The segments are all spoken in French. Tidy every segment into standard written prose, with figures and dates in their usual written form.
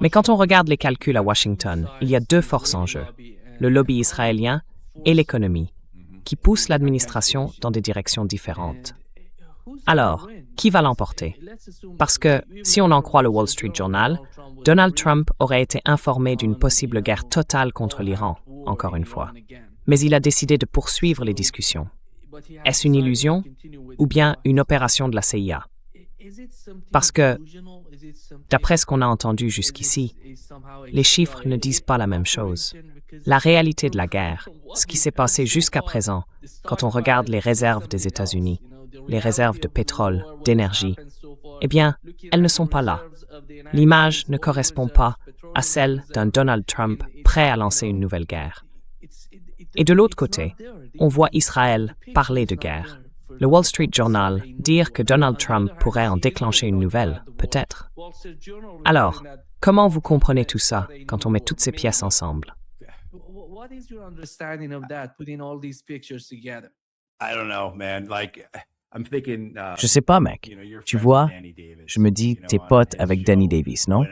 Mais quand on regarde les calculs à Washington, il y a deux forces en jeu, le lobby israélien et l'économie, qui poussent l'administration dans des directions différentes. Alors, qui va l'emporter? Parce que, si on en croit le Wall Street Journal, Donald Trump aurait été informé d'une possible guerre totale contre l'Iran, encore une fois. Mais il a décidé de poursuivre les discussions. Est-ce une illusion ou bien une opération de la CIA? Parce que, d'après ce qu'on a entendu jusqu'ici, les chiffres ne disent pas la même chose. La réalité de la guerre, ce qui s'est passé jusqu'à présent, quand on regarde les réserves des États-Unis, les réserves de pétrole, d'énergie, eh bien, elles ne sont pas là. L'image ne correspond pas à celle d'un Donald Trump prêt à lancer une nouvelle guerre. Et de l'autre côté, on voit Israël parler de guerre. Le Wall Street Journal dire que Donald Trump pourrait en déclencher une nouvelle, peut-être. Alors, comment vous comprenez tout ça quand on met toutes ces pièces ensemble? Je sais pas, mec. Tu vois, je me dis, t'es pote avec Danny Davis, non?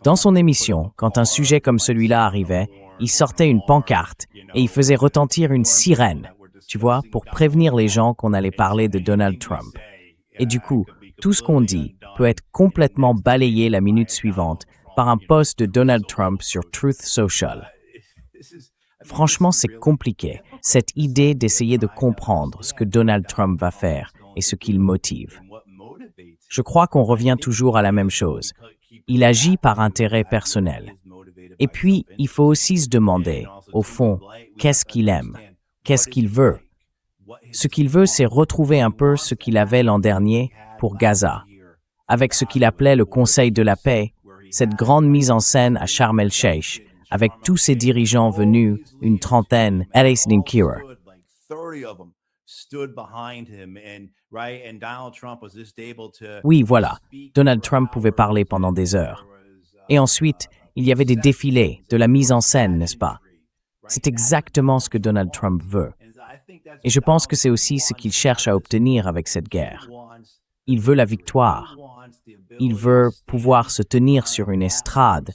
Dans son émission, quand un sujet comme celui-là arrivait, il sortait une pancarte et il faisait retentir une sirène, tu vois, pour prévenir les gens qu'on allait parler de Donald Trump. Et du coup, tout ce qu'on dit peut être complètement balayé la minute suivante par un post de Donald Trump sur Truth Social. Franchement, c'est compliqué, cette idée d'essayer de comprendre ce que Donald Trump va faire et ce qu'il motive. Je crois qu'on revient toujours à la même chose. Il agit par intérêt personnel. Et puis, il faut aussi se demander, au fond, qu'est-ce qu'il aime? Qu'est-ce qu'il veut? Ce qu'il veut, c'est retrouver un peu ce qu'il avait l'an dernier pour Gaza, avec ce qu'il appelait le Conseil de la paix, cette grande mise en scène à Sharm el-Sheikh, avec tous ces dirigeants venus, une trentaine, à Dinkira. Oui, voilà, Donald Trump pouvait parler pendant des heures. Et ensuite, il y avait des défilés, de la mise en scène, n'est-ce pas? C'est exactement ce que Donald Trump veut. Et je pense que c'est aussi ce qu'il cherche à obtenir avec cette guerre. Il veut la victoire. Il veut pouvoir se tenir sur une estrade,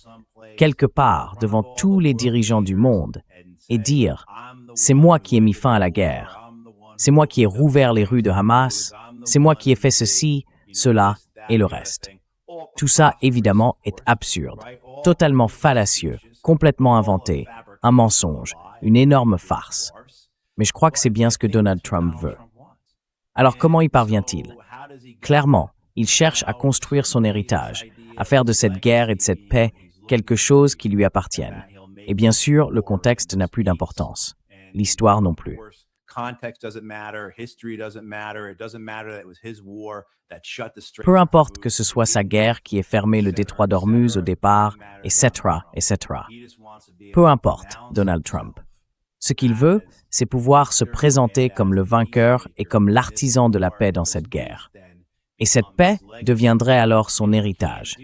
quelque part devant tous les dirigeants du monde, et dire « C'est moi qui ai mis fin à la guerre. C'est moi qui ai rouvert les rues de Hamas. C'est moi qui ai fait ceci, cela et le reste. » Tout ça, évidemment, est absurde, totalement fallacieux, complètement inventé, un mensonge, une énorme farce. Mais je crois que c'est bien ce que Donald Trump veut. Alors comment y parvient-il? Clairement, il cherche à construire son héritage, à faire de cette guerre et de cette paix quelque chose qui lui appartienne. Et bien sûr, le contexte n'a plus d'importance. L'histoire non plus. Peu importe que ce soit sa guerre qui ait fermé le détroit d'Ormuz au départ, etc., etc. Peu importe, Donald Trump. Ce qu'il veut, c'est pouvoir se présenter comme le vainqueur et comme l'artisan de la paix dans cette guerre. Et cette paix deviendrait alors son héritage.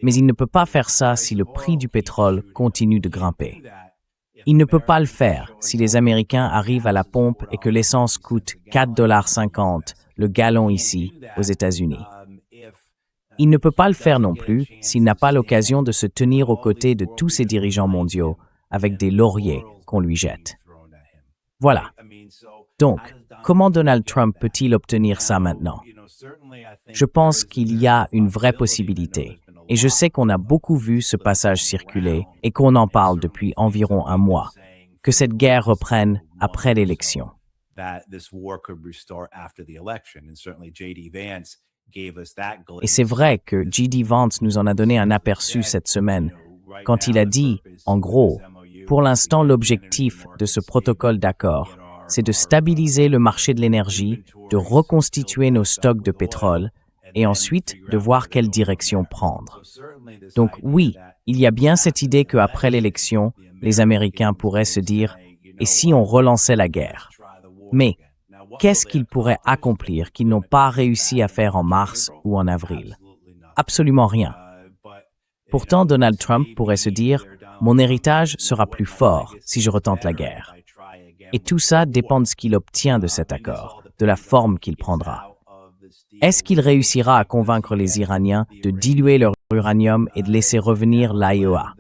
Mais il ne peut pas faire ça si le prix du pétrole continue de grimper. Il ne peut pas le faire si les Américains arrivent à la pompe et que l'essence coûte 4,50 $ le gallon ici, aux États-Unis. Il ne peut pas le faire non plus s'il n'a pas l'occasion de se tenir aux côtés de tous ces dirigeants mondiaux avec des lauriers qu'on lui jette. Voilà. Donc, comment Donald Trump peut-il obtenir ça maintenant? Je pense qu'il y a une vraie possibilité. Et je sais qu'on a beaucoup vu ce passage circuler et qu'on en parle depuis environ un mois, que cette guerre reprenne après l'élection. Et c'est vrai que J.D. Vance nous en a donné un aperçu cette semaine, quand il a dit, en gros, pour l'instant l'objectif de ce protocole d'accord, c'est de stabiliser le marché de l'énergie, de reconstituer nos stocks de pétrole, et ensuite de voir quelle direction prendre. Donc oui, il y a bien cette idée qu'après l'élection, les Américains pourraient se dire « et si on relançait la guerre ?» Mais qu'est-ce qu'ils pourraient accomplir qu'ils n'ont pas réussi à faire en mars ou en avril? Absolument rien. Pourtant, Donald Trump pourrait se dire « mon héritage sera plus fort si je retente la guerre ». Et tout ça dépend de ce qu'il obtient de cet accord, de la forme qu'il prendra. Est-ce qu'il réussira à convaincre les Iraniens de diluer leur uranium et de laisser revenir l'IAEA?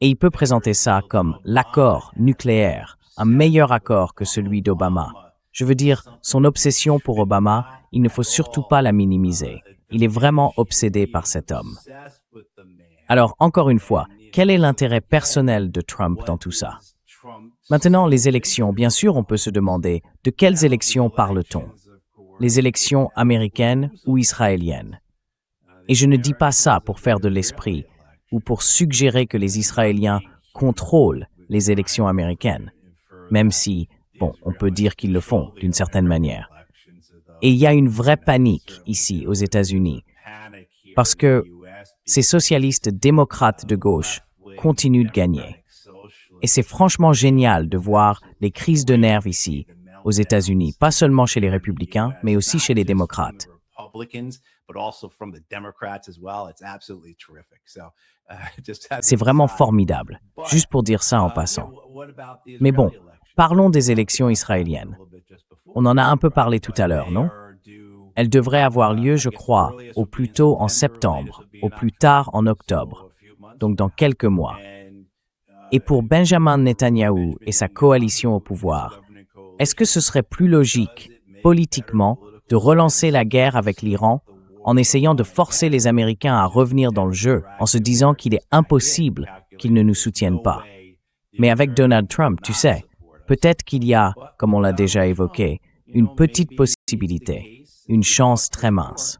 Et il peut présenter ça comme l'accord nucléaire, un meilleur accord que celui d'Obama. Je veux dire, son obsession pour Obama, il ne faut surtout pas la minimiser. Il est vraiment obsédé par cet homme. Alors, encore une fois, quel est l'intérêt personnel de Trump dans tout ça? Maintenant, les élections, bien sûr, on peut se demander de quelles élections parle-t-on? Les élections américaines ou israéliennes? Et je ne dis pas ça pour faire de l'esprit ou pour suggérer que les Israéliens contrôlent les élections américaines, même si, bon, on peut dire qu'ils le font d'une certaine manière. Et il y a une vraie panique ici aux États-Unis, parce que ces socialistes démocrates de gauche continuent de gagner. Et c'est franchement génial de voir les crises de nerfs ici, aux États-Unis, pas seulement chez les républicains, mais aussi chez les démocrates. C'est vraiment formidable, juste pour dire ça en passant. Mais bon, parlons des élections israéliennes. On en a un peu parlé tout à l'heure, non? Elles devraient avoir lieu, je crois, au plus tôt en septembre, au plus tard en octobre, donc dans quelques mois. Et pour Benjamin Netanyahou et sa coalition au pouvoir, est-ce que ce serait plus logique, politiquement, de relancer la guerre avec l'Iran en essayant de forcer les Américains à revenir dans le jeu, en se disant qu'il est impossible qu'ils ne nous soutiennent pas? Mais avec Donald Trump, tu sais, peut-être qu'il y a, comme on l'a déjà évoqué, une petite possibilité, une chance très mince.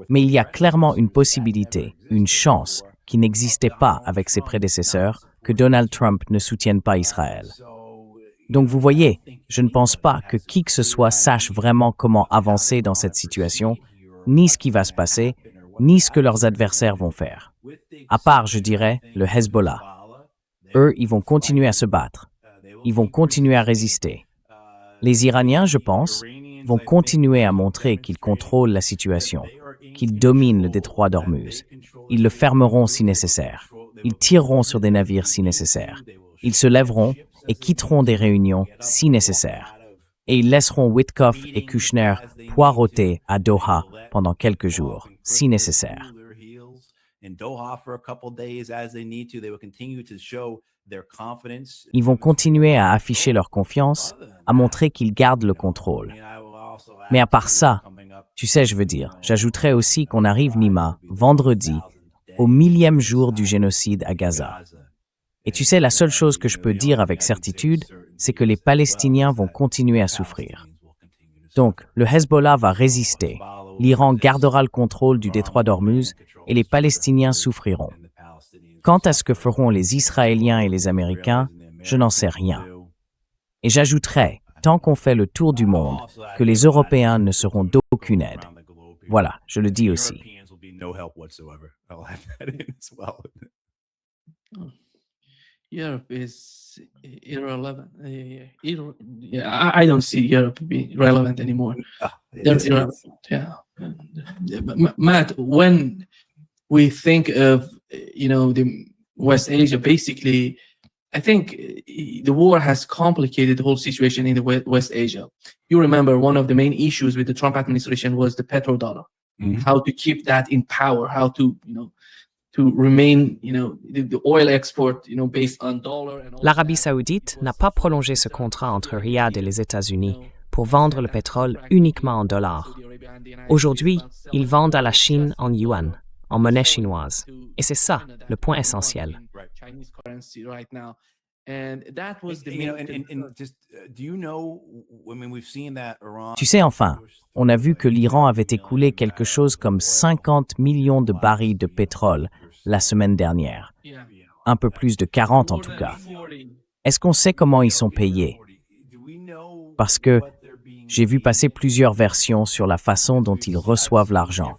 Mais il y a clairement une possibilité, une chance, qui n'existait pas avec ses prédécesseurs, que Donald Trump ne soutienne pas Israël. Donc vous voyez, je ne pense pas que qui que ce soit sache vraiment comment avancer dans cette situation, ni ce qui va se passer, ni ce que leurs adversaires vont faire. À part, je dirais, le Hezbollah. Eux, ils vont continuer à se battre. Ils vont continuer à résister. Les Iraniens, je pense, vont continuer à montrer qu'ils contrôlent la situation, qu'ils dominent le détroit d'Ormuz. Ils le fermeront si nécessaire. Ils tireront sur des navires si nécessaire. Ils se lèveront et quitteront des réunions si nécessaire. Et ils laisseront Witkoff et Kushner poireauter à Doha pendant quelques jours, si nécessaire. Ils vont continuer à afficher leur confiance, à montrer qu'ils gardent le contrôle. Mais à part ça, tu sais, je veux dire, j'ajouterais aussi qu'on arrive, Nima, vendredi, au 1000e jour du génocide à Gaza. Et tu sais, la seule chose que je peux dire avec certitude, c'est que les Palestiniens vont continuer à souffrir. Donc, le Hezbollah va résister, l'Iran gardera le contrôle du détroit d'Ormuz et les Palestiniens souffriront. Quant à ce que feront les Israéliens et les Américains, je n'en sais rien. Et j'ajouterais, tant qu'on fait le tour du monde, que les Européens ne seront d'aucune aide. Voilà, je le dis aussi. Europe is irrelevant. I don't see Europe being relevant anymore. They're irrelevant. Yeah. Matt, when we think of the West Asia, basically, I think the war has complicated the whole situation in the West Asia. You remember one of the main issues with the Trump administration was the petrodollar. Mm-hmm. How to keep that in power, how to remain, the oil export, based on dollar. L'Arabie saoudite n'a pas prolongé ce contrat entre Riyad et les États-Unis pour vendre le pétrole uniquement en dollars. Aujourd'hui, ils vendent à la Chine en yuan, en monnaie chinoise. Et c'est ça, le point essentiel. Tu sais, enfin, on a vu que l'Iran avait écoulé quelque chose comme 50 millions de barils de pétrole la semaine dernière. Un peu plus de 40 en tout cas. Est-ce qu'on sait comment ils sont payés? Parce que j'ai vu passer plusieurs versions sur la façon dont ils reçoivent l'argent.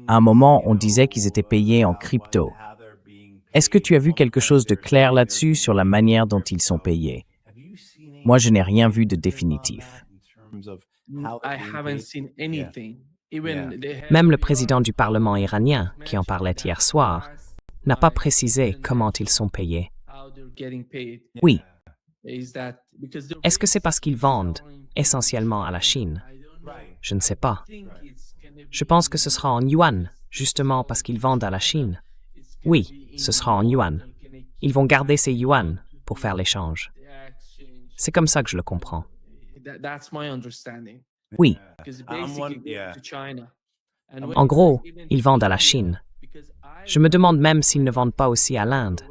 À un moment, on disait qu'ils étaient payés en crypto. Est-ce que tu as vu quelque chose de clair là-dessus sur la manière dont ils sont payés? Moi, je n'ai rien vu de définitif. Même le président du Parlement iranien, qui en parlait hier soir, n'a pas précisé comment ils sont payés. Oui, Est-ce que c'est parce qu'ils vendent essentiellement à la Chine? Je ne sais pas. Je pense que ce sera en yuan, justement parce qu'ils vendent à la Chine. Oui, ce sera en yuan. Ils vont garder ces yuan pour faire l'échange. C'est comme ça que je le comprends. oui. En gros, ils vendent à la Chine. Je me demande même s'ils ne vendent pas aussi à l'Inde.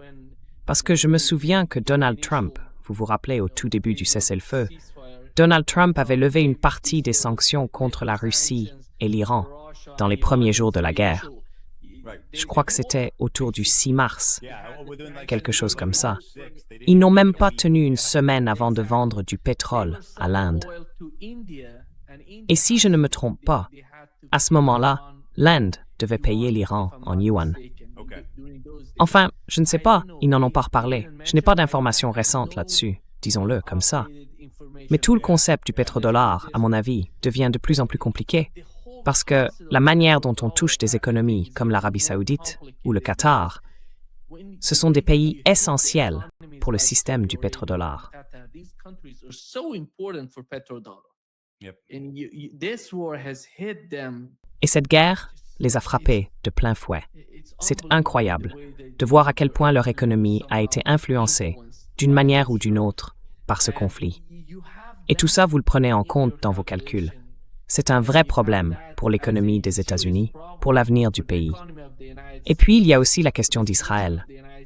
Parce que je me souviens que Donald Trump, vous vous rappelez au tout début du cessez-le-feu, Donald Trump avait levé une partie des sanctions contre la Russie et l'Iran dans les premiers jours de la guerre. Je crois que c'était autour du 6 mars, quelque chose comme ça. Ils n'ont même pas tenu une semaine avant de vendre du pétrole à l'Inde. Et si je ne me trompe pas, à ce moment-là, l'Inde devait payer l'Iran en yuan. Enfin, je ne sais pas, ils n'en ont pas reparlé. Je n'ai pas d'informations récentes là-dessus, disons-le comme ça. Mais tout le concept du pétrodollar, à mon avis, devient de plus en plus compliqué. Parce que la manière dont on touche des économies comme l'Arabie saoudite ou le Qatar, ce sont des pays essentiels pour le système du pétrodollar. Et cette guerre les a frappés de plein fouet. C'est incroyable de voir à quel point leur économie a été influencée, d'une manière ou d'une autre, par ce conflit. Et tout ça, vous le prenez en compte dans vos calculs. C'est un vrai problème pour l'économie des États-Unis, pour l'avenir du pays. Et puis, il y a aussi la question d'Israël.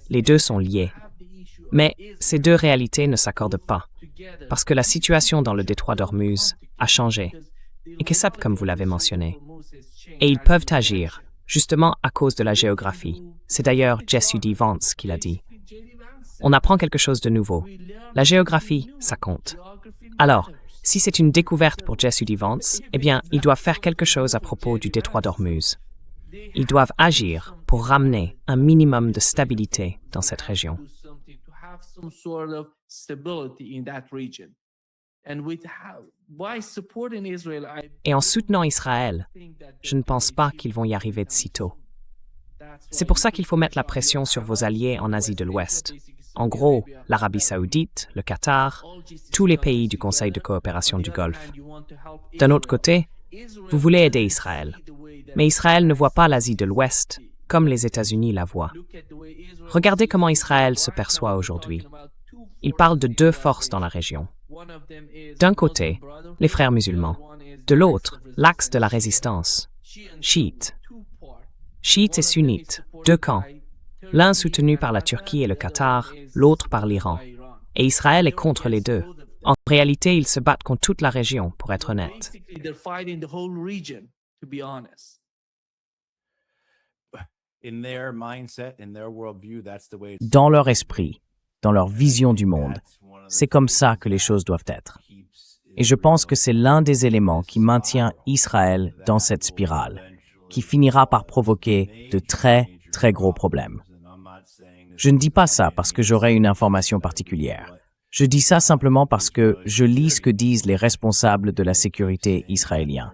Les deux sont liés. Mais ces deux réalités ne s'accordent pas, parce que la situation dans le détroit d'Ormuz a changé, et que ça, comme vous l'avez mentionné. Et ils peuvent agir, justement à cause de la géographie. C'est d'ailleurs Jesse D. Vance qui l'a dit. On apprend quelque chose de nouveau. La géographie, ça compte. Alors, si c'est une découverte pour Jesse D. Vance, eh bien, ils doivent faire quelque chose à propos du détroit d'Ormuz. Ils doivent agir pour ramener un minimum de stabilité dans cette région. Et en soutenant Israël, je ne pense pas qu'ils vont y arriver de sitôt. C'est pour ça qu'il faut mettre la pression sur vos alliés en Asie de l'Ouest. En gros, l'Arabie saoudite, le Qatar, tous les pays du Conseil de coopération du Golfe. D'un autre côté, vous voulez aider Israël. Mais Israël ne voit pas l'Asie de l'Ouest comme les États-Unis la voient. Regardez comment Israël se perçoit aujourd'hui. Il parle de deux forces dans la région. D'un côté, les frères musulmans. De l'autre, l'axe de la résistance. Chiites. Chiites et sunnites, deux camps. L'un soutenu par la Turquie et le Qatar, l'autre par l'Iran. Et Israël est contre les deux. En réalité, ils se battent contre toute la région, pour être honnête. Dans leur esprit, dans leur vision du monde, c'est comme ça que les choses doivent être. Et je pense que c'est l'un des éléments qui maintient Israël dans cette spirale, qui finira par provoquer de très, très gros problèmes. Je ne dis pas ça parce que j'aurais une information particulière. Je dis ça simplement parce que je lis ce que disent les responsables de la sécurité israéliens.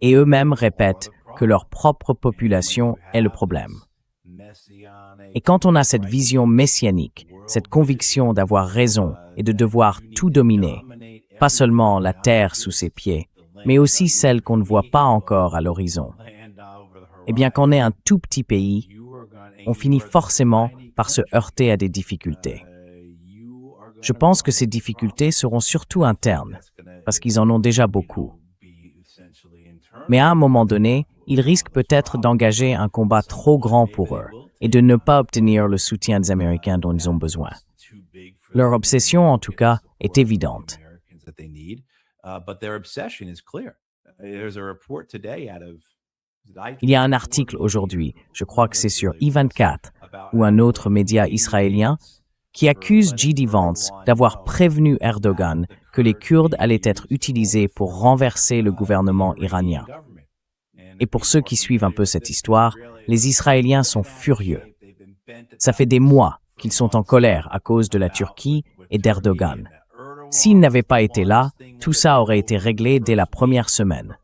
Et eux-mêmes répètent que leur propre population est le problème. Et quand on a cette vision messianique, cette conviction d'avoir raison et de devoir tout dominer, pas seulement la terre sous ses pieds, mais aussi celle qu'on ne voit pas encore à l'horizon, eh bien qu'on est un tout petit pays, on finit forcément par se heurter à des difficultés. Je pense que ces difficultés seront surtout internes, parce qu'ils en ont déjà beaucoup. Mais à un moment donné, ils risquent peut-être d'engager un combat trop grand pour eux et de ne pas obtenir le soutien des Américains dont ils ont besoin. Leur obsession, en tout cas, est évidente. Il y a un article aujourd'hui, je crois que c'est sur I24 ou un autre média israélien, qui accuse J.D. Vance d'avoir prévenu Erdogan que les Kurdes allaient être utilisés pour renverser le gouvernement iranien. Et pour ceux qui suivent un peu cette histoire, les Israéliens sont furieux. Ça fait des mois qu'ils sont en colère à cause de la Turquie et d'Erdogan. S'ils n'avaient pas été là, tout ça aurait été réglé dès la première semaine.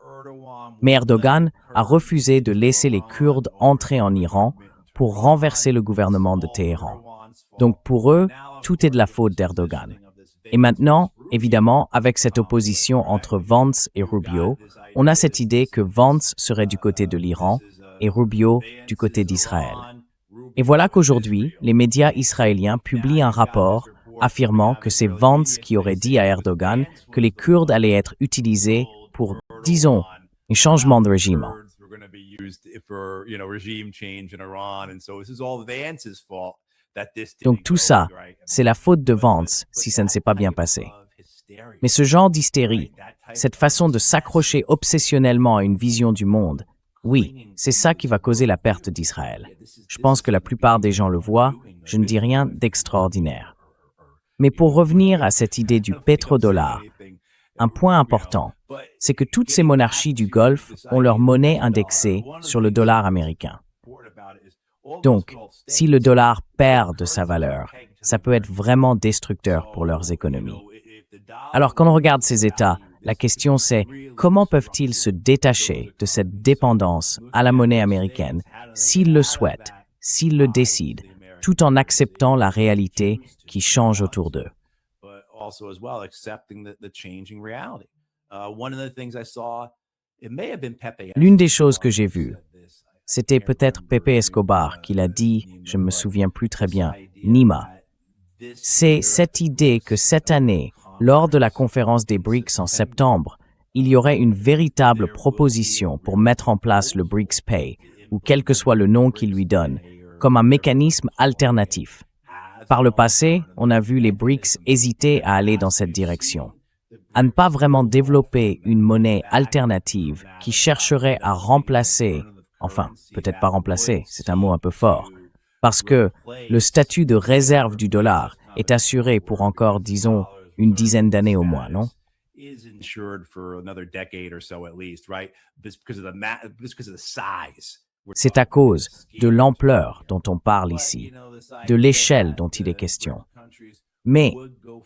Mais Erdogan a refusé de laisser les Kurdes entrer en Iran pour renverser le gouvernement de Téhéran. Donc pour eux, tout est de la faute d'Erdogan. Et maintenant, évidemment, avec cette opposition entre Vance et Rubio, on a cette idée que Vance serait du côté de l'Iran et Rubio du côté d'Israël. Et voilà qu'aujourd'hui, les médias israéliens publient un rapport affirmant que c'est Vance qui aurait dit à Erdogan que les Kurdes allaient être utilisés pour, disons, un changement de régime. Donc tout ça, c'est la faute de Vance si ça ne s'est pas bien passé. Mais ce genre d'hystérie, cette façon de s'accrocher obsessionnellement à une vision du monde, oui, c'est ça qui va causer la perte d'Israël. Je pense que la plupart des gens le voient, je ne dis rien d'extraordinaire. Mais pour revenir à cette idée du pétrodollar, un point important, c'est que toutes ces monarchies du Golfe ont leur monnaie indexée sur le dollar américain. Donc, si le dollar perd de sa valeur, ça peut être vraiment destructeur pour leurs économies. Alors quand on regarde ces États, la question c'est comment peuvent-ils se détacher de cette dépendance à la monnaie américaine s'ils le souhaitent, s'ils le décident, tout en acceptant la réalité qui change autour d'eux. L'une des choses que j'ai vues, c'était peut-être Pepe Escobar qui l'a dit, je ne me souviens plus très bien, Nima. C'est cette idée que cette année, lors de la conférence des BRICS en septembre, il y aurait une véritable proposition pour mettre en place le BRICS Pay, ou quel que soit le nom qu'il lui donne, comme un mécanisme alternatif. Par le passé, on a vu les BRICS hésiter à aller dans cette direction, à ne pas vraiment développer une monnaie alternative qui chercherait à remplacer, enfin, peut-être pas remplacer, c'est un mot un peu fort, parce que le statut de réserve du dollar est assuré pour encore, disons, une dizaine d'années au moins, non? C'est à cause de l'ampleur dont on parle ici, de l'échelle dont il est question. Mais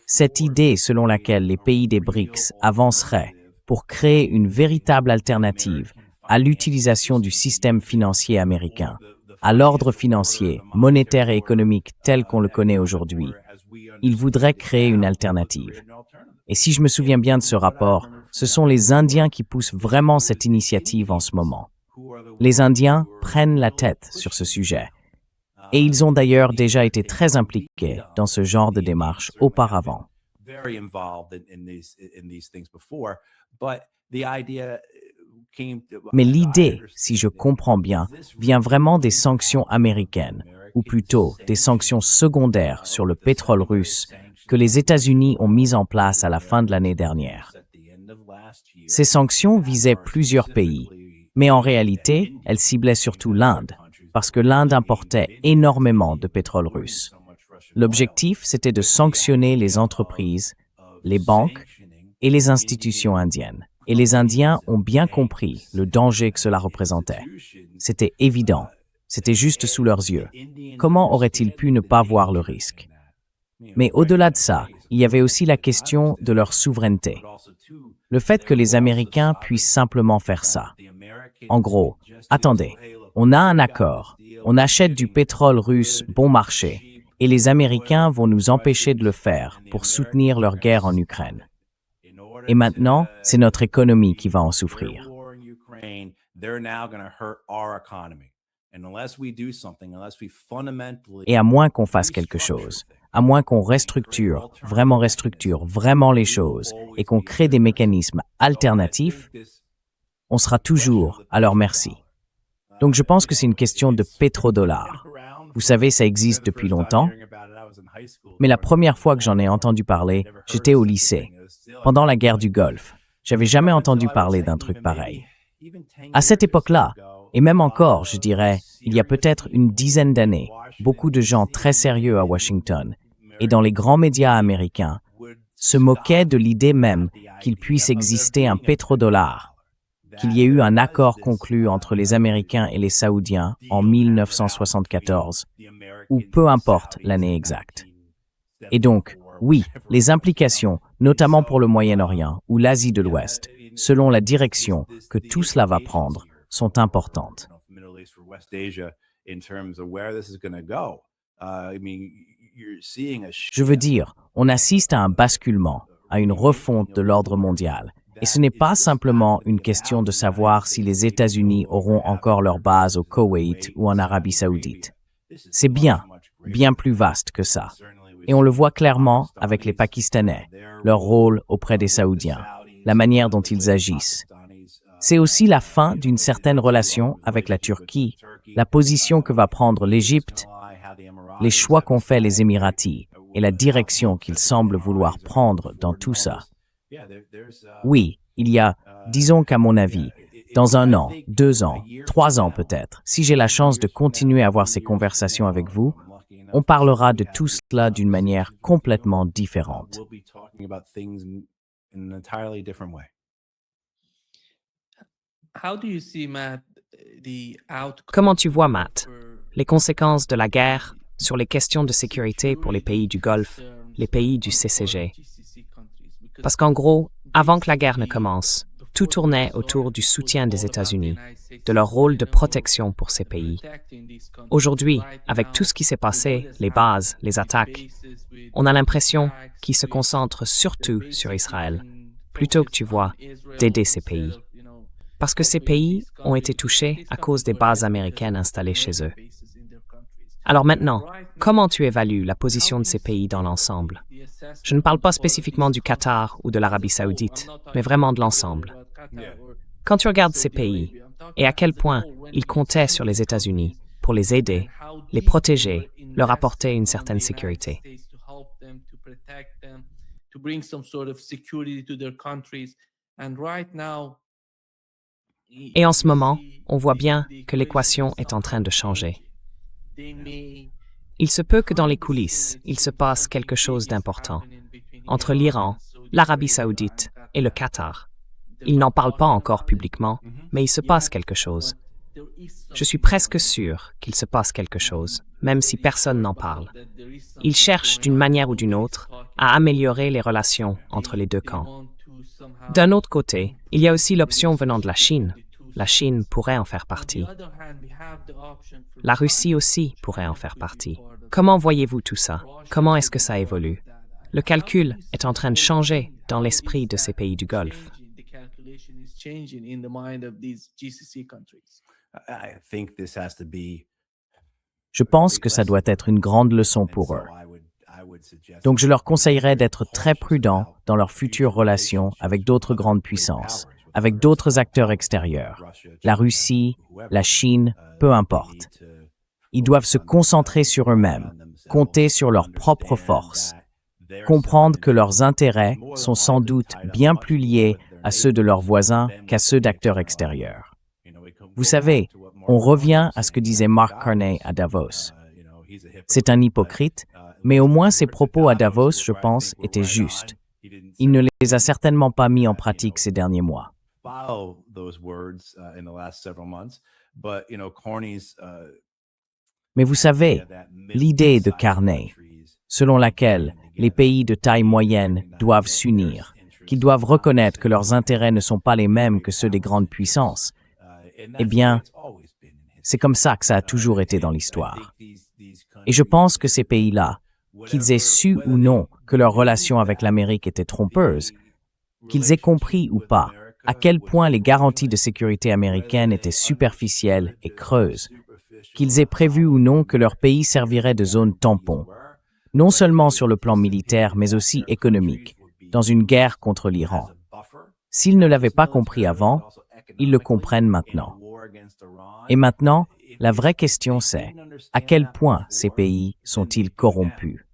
cette idée selon laquelle les pays des BRICS avanceraient pour créer une véritable alternative à l'utilisation du système financier américain, à l'ordre financier, monétaire et économique tel qu'on le connaît aujourd'hui, ils voudraient créer une alternative. Et si je me souviens bien de ce rapport, ce sont les Indiens qui poussent vraiment cette initiative en ce moment. Les Indiens prennent la tête sur ce sujet. Et ils ont d'ailleurs déjà été très impliqués dans ce genre de démarche auparavant. Mais l'idée, si je comprends bien, vient vraiment des sanctions américaines, ou plutôt des sanctions secondaires sur le pétrole russe que les États-Unis ont mises en place à la fin de l'année dernière. Ces sanctions visaient plusieurs pays, mais en réalité, elles ciblaient surtout l'Inde, parce que l'Inde importait énormément de pétrole russe. L'objectif, c'était de sanctionner les entreprises, les banques et les institutions indiennes. Et les Indiens ont bien compris le danger que cela représentait. C'était évident. C'était juste sous leurs yeux. Comment auraient-ils pu ne pas voir le risque? Mais au-delà de ça, il y avait aussi la question de leur souveraineté. Le fait que les Américains puissent simplement faire ça. En gros, attendez, on a un accord, on achète du pétrole russe bon marché, et les Américains vont nous empêcher de le faire pour soutenir leur guerre en Ukraine. Et maintenant, c'est notre économie qui va en souffrir. Et à moins qu'on fasse quelque chose, à moins qu'on restructure vraiment les choses et qu'on crée des mécanismes alternatifs, on sera toujours à leur merci. Donc je pense que c'est une question de pétrodollar. Vous savez, ça existe depuis longtemps, mais la première fois que j'en ai entendu parler, j'étais au lycée, pendant la guerre du Golfe. J'avais jamais entendu parler d'un truc pareil. À cette époque-là, et même encore, je dirais, il y a peut-être une dizaine d'années, beaucoup de gens très sérieux à Washington et dans les grands médias américains se moquaient de l'idée même qu'il puisse exister un pétrodollar, qu'il y ait eu un accord conclu entre les Américains et les Saoudiens en 1974, ou peu importe l'année exacte. Et donc, oui, les implications, notamment pour le Moyen-Orient ou l'Asie de l'Ouest, selon la direction que tout cela va prendre, sont importantes. Je veux dire, on assiste à un basculement, à une refonte de l'ordre mondial. Et ce n'est pas simplement une question de savoir si les États-Unis auront encore leur base au Koweït ou en Arabie saoudite. C'est bien plus vaste que ça. Et on le voit clairement avec les Pakistanais, leur rôle auprès des Saoudiens, la manière dont ils agissent. C'est aussi la fin d'une certaine relation avec la Turquie, la position que va prendre l'Égypte, les choix qu'ont fait les Émiratis et la direction qu'ils semblent vouloir prendre dans tout ça. Oui, il y a, disons qu'à mon avis, dans 1 an, 2 ans, 3 ans peut-être, si j'ai la chance de continuer à avoir ces conversations avec vous, on parlera de tout cela d'une manière complètement différente. Comment tu vois, Matt, les conséquences de la guerre sur les questions de sécurité pour les pays du Golfe, les pays du CCG? Parce qu'en gros, avant que la guerre ne commence, tout tournait autour du soutien des États-Unis, de leur rôle de protection pour ces pays. Aujourd'hui, avec tout ce qui s'est passé, les bases, les attaques, on a l'impression qu'ils se concentrent surtout sur Israël, plutôt que, tu vois, d'aider ces pays. Parce que ces pays ont été touchés à cause des bases américaines installées chez eux. Alors maintenant, comment tu évalues la position de ces pays dans l'ensemble? Je ne parle pas spécifiquement du Qatar ou de l'Arabie saoudite, mais vraiment de l'ensemble. Quand tu regardes ces pays, et à quel point ils comptaient sur les États-Unis pour les aider, les protéger, leur apporter une certaine sécurité. Et en ce moment, on voit bien que l'équation est en train de changer. Il se peut que dans les coulisses, il se passe quelque chose d'important entre l'Iran, l'Arabie saoudite et le Qatar. Ils n'en parlent pas encore publiquement, mais il se passe quelque chose. Je suis presque sûr qu'il se passe quelque chose, même si personne n'en parle. Ils cherchent d'une manière ou d'une autre à améliorer les relations entre les deux camps. D'un autre côté, il y a aussi l'option venant de la Chine. La Chine pourrait en faire partie. La Russie aussi pourrait en faire partie. Comment voyez-vous tout ça? Comment est-ce que ça évolue? Le calcul est en train de changer dans l'esprit de ces pays du Golfe. Je pense que ça doit être une grande leçon pour eux. Donc je leur conseillerais d'être très prudents dans leurs futures relations avec d'autres grandes puissances, avec d'autres acteurs extérieurs, la Russie, la Chine, peu importe. Ils doivent se concentrer sur eux-mêmes, compter sur leurs propres forces, comprendre que leurs intérêts sont sans doute bien plus liés à ceux de leurs voisins qu'à ceux d'acteurs extérieurs. Vous savez, on revient à ce que disait Mark Carney à Davos. C'est un hypocrite, mais au moins ses propos à Davos, je pense, étaient justes. Il ne les a certainement pas mis en pratique ces derniers mois. Mais vous savez, l'idée de Carney, selon laquelle les pays de taille moyenne doivent s'unir, qu'ils doivent reconnaître que leurs intérêts ne sont pas les mêmes que ceux des grandes puissances, eh bien, c'est comme ça que ça a toujours été dans l'histoire. Et je pense que ces pays-là, qu'ils aient su ou non que leur relation avec l'Amérique était trompeuse, qu'ils aient compris ou pas à quel point les garanties de sécurité américaines étaient superficielles et creuses, qu'ils aient prévu ou non que leur pays servirait de zone tampon, non seulement sur le plan militaire mais aussi économique, dans une guerre contre l'Iran. S'ils ne l'avaient pas compris avant, ils le comprennent maintenant. Et maintenant, la vraie question c'est, à quel point ces pays sont-ils corrompus?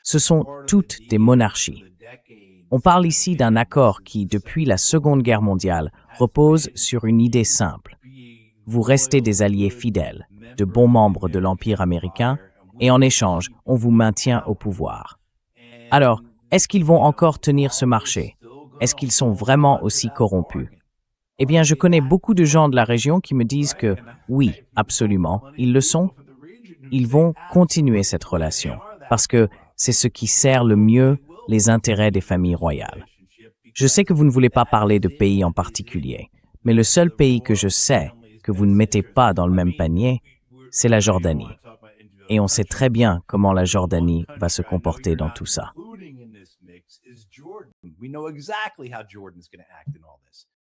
Ce sont toutes des monarchies. On parle ici d'un accord qui, depuis la Seconde Guerre mondiale, repose sur une idée simple. Vous restez des alliés fidèles, de bons membres de l'Empire américain, et en échange, on vous maintient au pouvoir. Alors, est-ce qu'ils vont encore tenir ce marché? Est-ce qu'ils sont vraiment aussi corrompus? Eh bien, je connais beaucoup de gens de la région qui me disent que, oui, absolument, ils le sont. Ils vont continuer cette relation, parce que c'est ce qui sert le mieux les intérêts des familles royales. Je sais que vous ne voulez pas parler de pays en particulier, mais le seul pays que je sais que vous ne mettez pas dans le même panier, c'est la Jordanie. Et on sait très bien comment la Jordanie va se comporter dans tout ça.